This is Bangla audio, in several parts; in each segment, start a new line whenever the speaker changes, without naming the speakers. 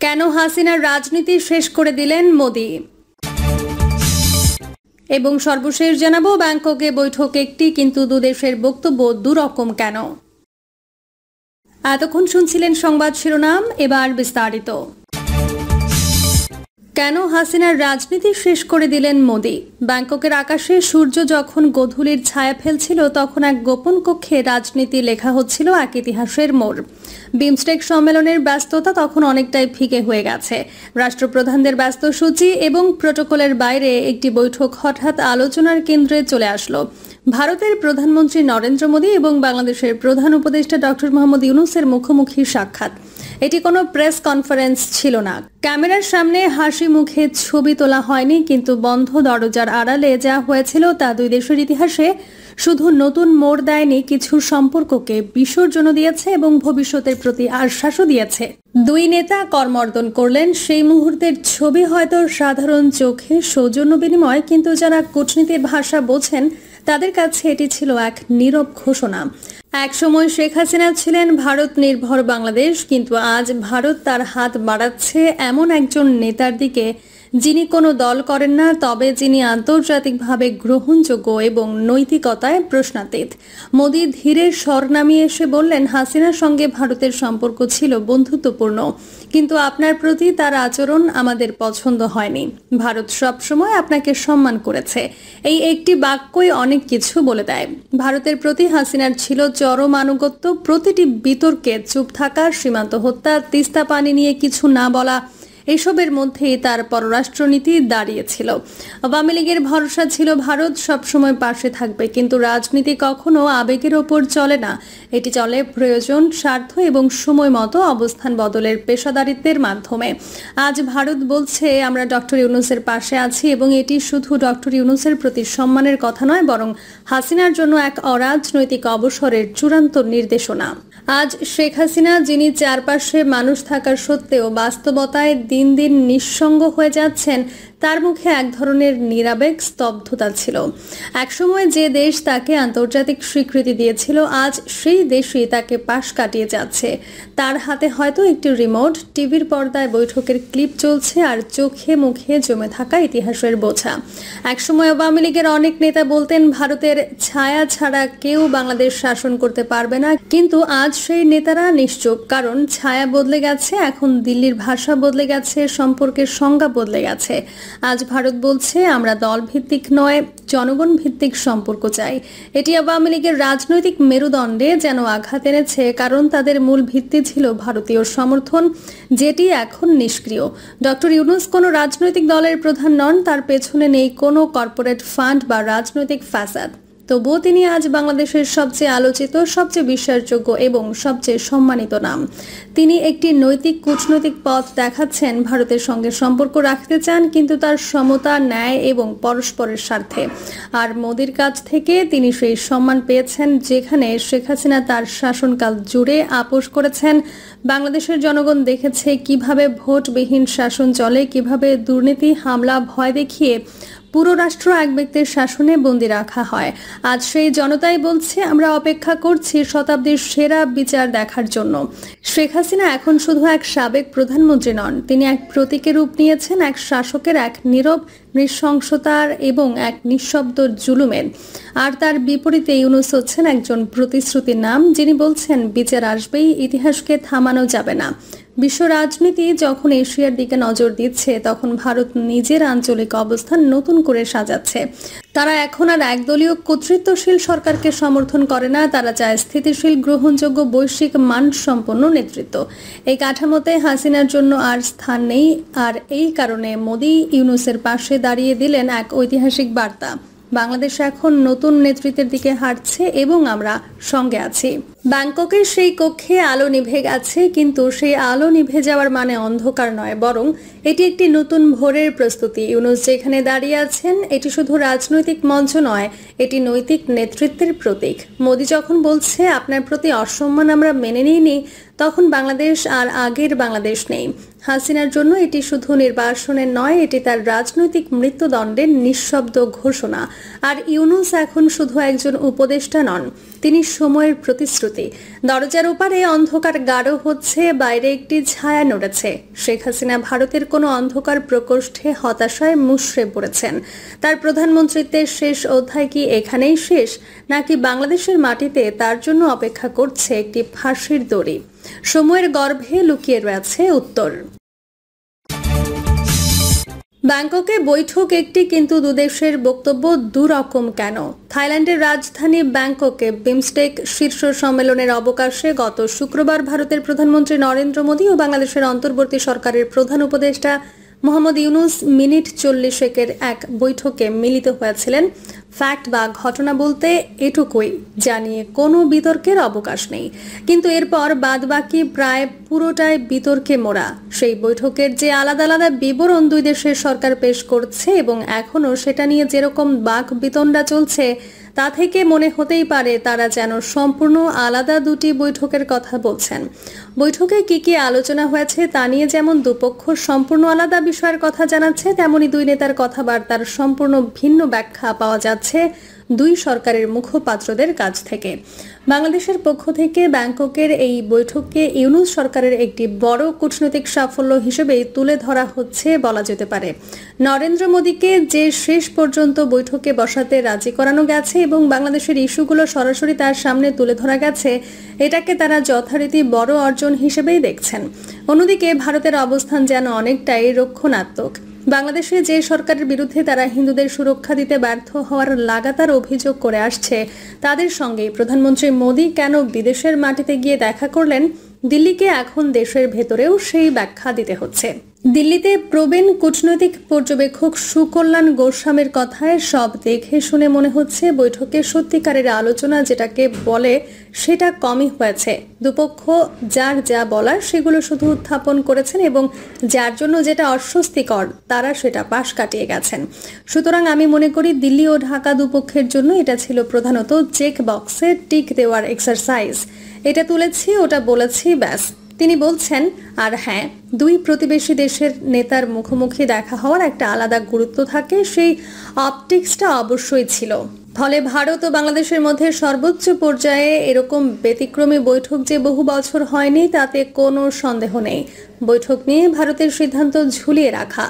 কেন হাসিনার রাজনীতি শেষ করে দিলেন মোদি? এবং সর্বশেষ জানাবো ব্যাংককে বৈঠক একটি, কিন্তু দুদেশের বক্তব্য দুরকম কেন। এতক্ষণ শুনছিলেন সংবাদ শিরোনাম, এবার বিস্তারিত। কেন হাসিনার রাজনীতি শেষ করে দিলেন মোদি? ব্যাংককের আকাশে সূর্য যখন গোধূলির ছায়া ফেলছিল, তখন এক গোপন কক্ষে রাজনীতি লেখা হচ্ছিল এক ইতিহাসের মোড়। বিমস্টেক সম্মেলনের ব্যস্ততা তখন অনেকটাই ফিকে হয়ে গেছে। রাষ্ট্রপ্রধানদের ব্যস্ত সূচি এবং প্রোটোকলের বাইরে একটি বৈঠক হঠাৎ আলোচনার কেন্দ্রে চলে আসলো। ভারতের প্রধানমন্ত্রী নরেন্দ্র মোদি এবং বাংলাদেশের প্রধান উপদেষ্টা ডক্টর মোহাম্মদ ইউনূসের মুখোমুখি সাক্ষাৎ। এটি কোনো প্রেস কনফারেন্স ছিল না। ক্যামেরার সামনে হাসি মুখে ছবি তোলা হয়নি, কিন্তু বন্ধ দরজার আড়ালে যা হয়েছিল তা দুই দেশের ইতিহাসে শুধু নতুন মোড় দেয়নি, কিছু সম্পর্ককে বিসর্জন দিয়েছে এবং ভবিষ্যতের প্রতি আশ্বাসও দিয়েছে। দুই নেতা করমর্দন করলেন। সেই মুহূর্তের ছবি হয়তো সাধারণ চোখে সৌজন্য বিনিময়, কিন্তু যারা কূটনীতির ভাষা বোঝেন তাদের কাছে এটি ছিল এক নীরব ঘোষণা। একসময় শেখ হাসিনা ছিলেন ভারত নির্ভর বাংলাদেশ, কিন্তু আজ ভারত তার হাত বাড়াচ্ছে এমন একজন নেতার দিকে যিনি কোনো দল করেন না, তবে যিনি আন্তর্জাতিকভাবে গ্রহণযোগ্য এবং নৈতিকতায় প্রশ্নাতীত। মোদি ধীরে স্বর নামিয়ে এসে বললেন, হাসিনার সঙ্গে ভারতের সম্পর্ক ছিল বন্ধুত্বপূর্ণ, কিন্তু আপনার প্রতি তার আচরণ আমাদের পছন্দ হয়নি। ভারত সবসময় আপনাকে সম্মান করেছে। এই একটি বাক্যই অনেক কিছু বলে দেয়। ভারতের প্রতি হাসিনার ছিল চরম আনুগত্য। প্রতিটি বিতর্কে চুপ থাকা, সীমান্ত হত্যা, তিস্তা পানি নিয়ে কিছু না বলা, এসবের মধ্যেই তার পররাষ্ট্রনীতি দাঁড়িয়েছিল। আওয়ামী লীগের ভরসা ছিল ভারত সবসময় পাশে থাকবে, কিন্তু রাজনীতি কখনো আবেগের ওপর চলে না। এটি চলে প্রয়োজন, স্বার্থ এবং সময় মতো অবস্থান বদলের পেশাদারিত্বের মাধ্যমে। আজ ভারত বলছে, আমরা ডক্টর ইউনূসের পাশে আছি, এবং এটি শুধু ডক্টর ইউনূসের প্রতি সম্মানের কথা নয়, বরং হাসিনার জন্য এক অরাজনৈতিক অবসরের চূড়ান্ত নির্দেশনা। আজ শেখ হাসিনা, যিনি চারপাশে মানুষ থাকার সত্ত্বেও বাস্তবতায় দিন দিন নিঃসঙ্গ হয়ে যাচ্ছেন, তার মুখে এক ধরনের নিরাবেগ স্তব্ধতা ছিল। একসময় যে দেশ তাকে আন্তর্জাতিক স্বীকৃতি দিয়েছিল, আজ সেই দেশই তাকে পাশ কাটিয়ে যাচ্ছে। তার হাতে হয়তো একটি রিমোট, টিভির পর্দায় বৈঠকের ক্লিপ চলছে, আর চোখে মুখে জমে থাকা ইতিহাসের বোঝা। একসময় আওয়ামী লীগের অনেক নেতা বলতেন, ভারতের ছায়া ছাড়া কেউ বাংলাদেশ শাসন করতে পারবে না, কিন্তু আজ সেই নেতারা নিশ্চুপ, কারণ ছায়া বদলে গেছে। এখন দিল্লির ভাষা বদলে গেছে, সম্পর্কের সংজ্ঞা বদলে গেছে। আজ ভারত বলছে, আমরা দল ভিত্তিক নয়, জনগণ ভিত্তিক সম্পর্ক চাই। এটি আওয়ামী লীগের রাজনৈতিক মেরুদণ্ডে যেন আঘাত এনেছে, কারণ তাদের মূল ভিত্তি ছিল ভারতীয় সমর্থন, যেটি এখন নিষ্ক্রিয়। ডক্টর ইউনূস কোনো রাজনৈতিক দলের প্রধান নন, তার পেছনে নেই কোনো কর্পোরেট ফান্ড বা রাজনৈতিক ফ্যাসাদ। তবুও তিনি আজ বাংলাদেশের সবচেয়ে আলোচিত, সবচেয়ে বিশ্বাসযোগ্য এবং সবচেয়ে সম্মানিত নাম। তিনি একটি নৈতিক কূটনৈতিক পথ দেখাচ্ছেন। ভারতের সঙ্গে সম্পর্ক রাখতে চান, কিন্তু তার সমতা, ন্যায় এবং পরস্পরের স্বার্থে। আর মোদির কাছ থেকে তিনি সেই সম্মান পেয়েছেন, যেখানে শেখ হাসিনা তার শাসনকাল জুড়ে আপোষ করেছেন। বাংলাদেশের জনগণ দেখেছে কিভাবে ভোটবিহীন শাসন চলে, কিভাবে দুর্নীতি, হামলা, ভয় দেখিয়ে পুরো রাষ্ট্র এক ব্যক্তির শাসনে বন্দী রাখা হয়। আজ সেই জনতাই বলছে, আমরা অপেক্ষা করছি শতাব্দীর সেরা বিচার দেখার জন্য। শেখ হাসিনা এখন শুধু এক সাবেক প্রধানমন্ত্রী নন, তিনি এক প্রতীকের রূপ নিয়েছেন, এক শাসকের, এক নীরব নৃশংসতার এবং এক নিঃশব্দ জুলুমের। আর তার বিপরীতে ইউনূস হচ্ছেন একজন প্রতিশ্রুতির নাম, যিনি বলছেন, বিচার আসবেই, ইতিহাসকে থামানো যাবে না। বিশ্ব রাজনীতি যখন এশিয়ার দিকে নজর দিচ্ছে, তখন ভারত নিজের আঞ্চলিক অবস্থান নতুন করে সাজাচ্ছে। তারা এখন আর একদলীয় কর্তৃত্বশীল সরকারকে সমর্থন করে না, তারা চায় স্থিতিশীল, গ্রহণযোগ্য, বৈশ্বিক মানসম্পন্ন নেতৃত্ব। এই কাঠামোতে হাসিনার জন্য আর স্থান নেই, আর এই কারণে মোদি ইউনূসের পাশে দাঁড়িয়ে দিলেন এক ঐতিহাসিক বার্তা। বাংলাদেশ এখন নতুন নেতৃত্বের দিকে হাঁটছে এবং আমরা সঙ্গে আছি। ব্যাংককের সেই কক্ষে আলো নিভে গেছে, কিন্তু সেই আলো নিভে যাওয়ার মানে অন্ধকার নয়, বরং এটি একটি নতুন ভোরের প্রস্তুতি। ইউনূস যেখানে দাঁড়িয়ে আছেন, এটি শুধু রাজনৈতিক মঞ্চ নয়, এটি নৈতিক নেতৃত্বের প্রতীক। মোদি যখন বলছে, আপনার প্রতি অসম্মান আমরা মেনে নিইনি, তখন বাংলাদেশ আর আগের বাংলাদেশ নেই। হাসিনার জন্য এটি শুধু নির্বাসনের নয়, এটি তার রাজনৈতিক মৃত্যুদণ্ডের নিঃশব্দ ঘোষণা। আর ইউনূস এখন শুধু একজন উপদেষ্টা নন, তিনি সময়ের প্রতিশ্রুতি। দরজার ওপারে অন্ধকার গাঢ় হচ্ছে, বাইরে একটি ছায়া নড়েছে। শেখ হাসিনা ভারতের কোনো অন্ধকার প্রকোষ্ঠে হতাশায় মুষড়ে পড়েছেন। তার প্রধানমন্ত্রীত্বের শেষ অধ্যায় কি এখানেই শেষ, নাকি বাংলাদেশের মাটিতে তার জন্য অপেক্ষা করছে একটি ফাঁসির দড়ি? সময়ের গর্ভে লুকিয়ে রয়েছে উত্তর। ব্যাংককে বৈঠক একটি, কিন্তু দুদেশের বক্তব্য দুরকম কেন? থাইল্যান্ডের রাজধানী ব্যাংককে বিমস্টেক শীর্ষ সম্মেলনের অবকাশে গত শুক্রবার ভারতের প্রধানমন্ত্রী নরেন্দ্র মোদী ও বাংলাদেশের অন্তর্বর্তী সরকারের প্রধান উপদেষ্টা মোহাম্মদ ইউনুস মিনিট 40 এক বৈঠকে মিলিত হয়েছিলেন। ফ্যাক্ট বা ঘটনা বলতে এটুকুই, জানিয়ে কোনো বিতর্কের অবকাশ নেই। কিন্তু এরপর বাদবাকি প্রায় পুরোটাই বিতর্কে মোড়া। সেই বৈঠকের যে আলাদা আলাদা বিবরণ দুই দেশের সরকার পেশ করছে এবং এখনও সেটা নিয়ে যেরকম বাক বিতণ্ডা চলছে, তা থেকে মনে হতেই পারে তারা যেন সম্পূর্ণ আলাদা দুটি বৈঠকের কথা বলছেন। বৈঠকে কি কি আলোচনা হয়েছে তা নিয়ে যেমন দুপক্ষ সম্পূর্ণ আলাদা বিষয়ের কথা জানাচ্ছে, তেমনি দুই নেতার কথাবার্তার সম্পূর্ণ ভিন্ন ব্যাখ্যা পাওয়া যাচ্ছে দুই সরকারের মুখপাত্রদের কাছ থেকে। বাংলাদেশের পক্ষ থেকে ব্যাংককের এই বৈঠককে ইউনূস সরকারের একটি বড় কূটনৈতিক সাফল্য হিসেবেই তুলে ধরা হচ্ছে বলা যেতে পারে। নরেন্দ্র মোদীকে যে শেষ পর্যন্ত বৈঠকে বসাতে রাজি করানো গেছে এবং বাংলাদেশের ইস্যুগুলো সরাসরি তার সামনে তুলে ধরা গেছে, এটাকে তারা যথারীতি বড় অর্জন হিসেবেই দেখছেন। অন্যদিকে ভারতের অবস্থান যেন অনেকটাই রক্ষণাত্মক। বাংলাদেশে যে সরকারের বিরুদ্ধে তারা হিন্দুদের সুরক্ষা দিতে ব্যর্থ হওয়ার লাগাতার অভিযোগ করে আসছে, তাদের সঙ্গে প্রধানমন্ত্রী মোদী কেন বিদেশের মাটিতে গিয়ে দেখা করলেন, দিল্লিকে এখন দেশের ভেতরেও সেই ব্যাখ্যা দিতে হচ্ছে। দিল্লিতে প্রবীণ কূটনৈতিক পর্যবেক্ষক সুকল্যাণ গোস্বামীর কথায় সব দেখে শুনে মনে হচ্ছে বৈঠকে সত্যিকারের আলোচনা যেটাকে বলে সেটা কমই হয়েছে। দুপক্ষ যার যা বলার সেগুলো শুধু উত্থাপন করেছেন এবং যার জন্য যেটা অস্বস্তিকর তারা সেটা পাশ কাটিয়ে গেছেন। সুতরাং আমি মনে করি দিল্লি ও ঢাকা দুপক্ষের জন্য এটা ছিল প্রধানত চেক বক্সে টিক দেওয়ার এক্সারসাইজ। এটা তুলেছি, ওটা বলেছি, ব্যাস। তিনি বলছেন, আর হ্যাঁ, দুই প্রতিবেশী দেশের নেতার মুখোমুখি দেখা হওয়ার একটা আলাদা গুরুত্ব থাকে, সেই অপটিক্সটা অবশ্যই ছিল। ফলে ভারত ও বাংলাদেশের মধ্যে সর্বোচ্চ পর্যায়ে এরকম ব্যতিক্রমী বৈঠক যে বহু বছর হয়নি তাতে কোনো সন্দেহ নেই। বৈঠক নিয়ে ভারতের সিদ্ধান্ত ঝুলিয়ে রাখা।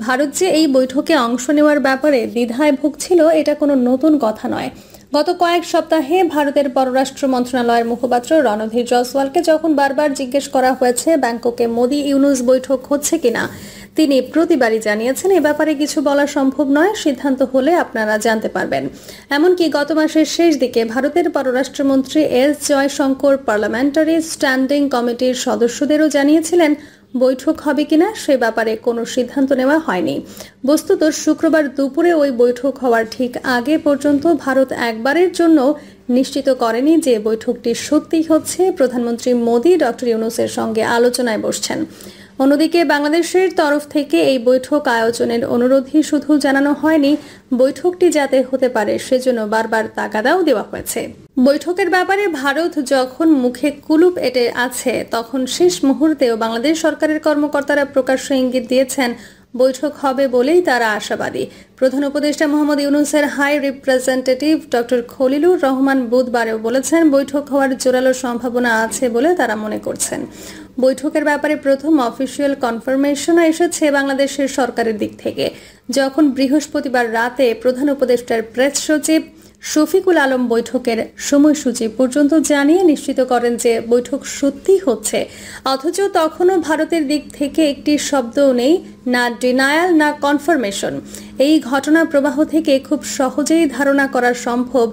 ভারত যে এই বৈঠকে অংশ নেওয়ার ব্যাপারে দ্বিধায় ভুগছিল, এটা কোনো নতুন কথা নয়। গত কয়েক সপ্তাহে ভারতের পররাষ্ট্র মন্ত্রণালয়ের মুখপাত্র রণধীর জয়সওয়ালকে যখন বারবার জিজ্ঞেস করা হয়েছে ব্যাংককে মোদী ইউনূস বৈঠক হচ্ছে কিনা, তিনি প্রতিবারই জানিয়েছেন এ ব্যাপারে কিছু বলা সম্ভব নয়, সিদ্ধান্ত হলে আপনারা জানতে পারবেন। এমনকি গত মাসের শেষ দিকে ভারতের পররাষ্ট্রমন্ত্রী এস জয়শঙ্কর পার্লামেন্টারি স্ট্যান্ডিং কমিটির সদস্যদেরও জানিয়েছিলেন বৈঠক হবে কিনা সে ব্যাপারে কোনো সিদ্ধান্ত নেওয়া হয়নি। বস্তুত শুক্রবার দুপুরে ওই বৈঠক হওয়ার ঠিক আগে পর্যন্ত ভারত একবারের জন্য নিশ্চিত করেনি যে বৈঠকটি সত্যিই হচ্ছে। প্রধানমন্ত্রী মোদী ডক্টর ইউনূসের সঙ্গে আলোচনায় বসছেন। অন্যদিকে বাংলাদেশের তরফ থেকে এই বৈঠক আয়োজনের অনুরোধই শুধু জানানো হয়নি, বৈঠকটি যাতে হতে পারে সেজন্য বারবার তাগাদাও দেওয়া হয়েছে। বৈঠকের ব্যাপারে ভারত যখন মুখে কুলুপ এঁটে আছে, তখন শেষ মুহূর্তেও বাংলাদেশ সরকারের কর্মকর্তারা প্রকাশ্য ইঙ্গিত দিয়েছেন বৈঠক হবে বলেই তারা আশাবাদী। প্রধান উপদেষ্টা মোহাম্মদ ইউনূসের high representative doctor Khalilur Rahman বুধবারেও বলেছেন বৈঠক হওয়ার জোরালো সম্ভাবনা আছে বলে তারা মনে করছেন। বৈঠকের ব্যাপারে প্রথম অফিসিয়াল কনফার্মেশন এসেছে বাংলাদেশের সরকারের দিক থেকে, যখন বৃহস্পতিবার রাতে প্রধান উপদেষ্টার প্রেস সচিব শফিকুল আলম বৈঠকের সময়সূচি পর্যন্ত জানিয়ে নিশ্চিত করেন যে বৈঠক সত্যি হচ্ছে। অথচ তখনও ভারতের দিক থেকে একটি শব্দও নেই, না ডিনায়াল না কনফার্মেশন। এই ঘটনা প্রবাহ থেকে খুব সহজেই ধারণা করা সম্ভব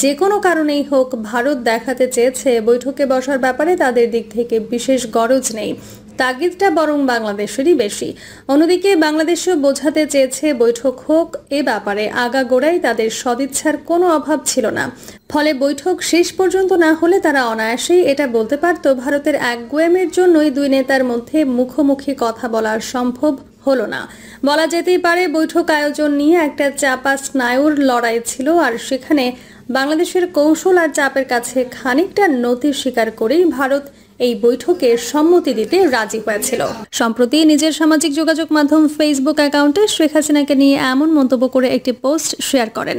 যে কোনো কারণেই হোক ভারত দেখাতে চেয়েছে বৈঠকে বসার ব্যাপারে তাদের দিক থেকে বিশেষ গরজ নেই, তাগিদটা বরং বাংলাদেশেরই বেশি। অন্যদিকে বাংলাদেশও বোঝাতে চেয়েছে বৈঠক হোক, এ ব্যাপারে আগাগোড়াই তাদের সদিচ্ছার কোনো অভাব ছিল না। ফলে বৈঠক শেষ পর্যন্ত না হলে তারা অনায়াসেই এটা বলতে পারত ভারতের একগুঁয়েমের জন্যই দুই নেতার মধ্যে মুখোমুখি কথা বলা সম্ভব হলো না। বলা যেতেই পারে বৈঠক আয়োজন নিয়ে একটা চাপা স্নায়ুর লড়াই ছিল, আর সেখানে বাংলাদেশের কৌশল আর চাপের কাছে খানিকটা নতি স্বীকার করেই ভারত এই বৈঠকে সম্মতি দিতে রাজি হয়েছিল। সম্প্রতি নিজের সামাজিক যোগাযোগ মাধ্যম ফেসবুক অ্যাকাউন্টে শেখ হাসিনাকে নিয়ে এমন মন্তব্য করে একটি পোস্ট শেয়ার করেন।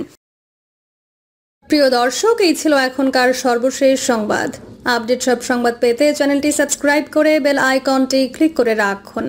প্রিয় দর্শক, এই ছিল এখনকার সর্বশেষ সংবাদ। আপডেট সব সংবাদ পেতে চ্যানেলটি সাবস্ক্রাইব করে বেল আইকনটি ক্লিক করে রাখুন।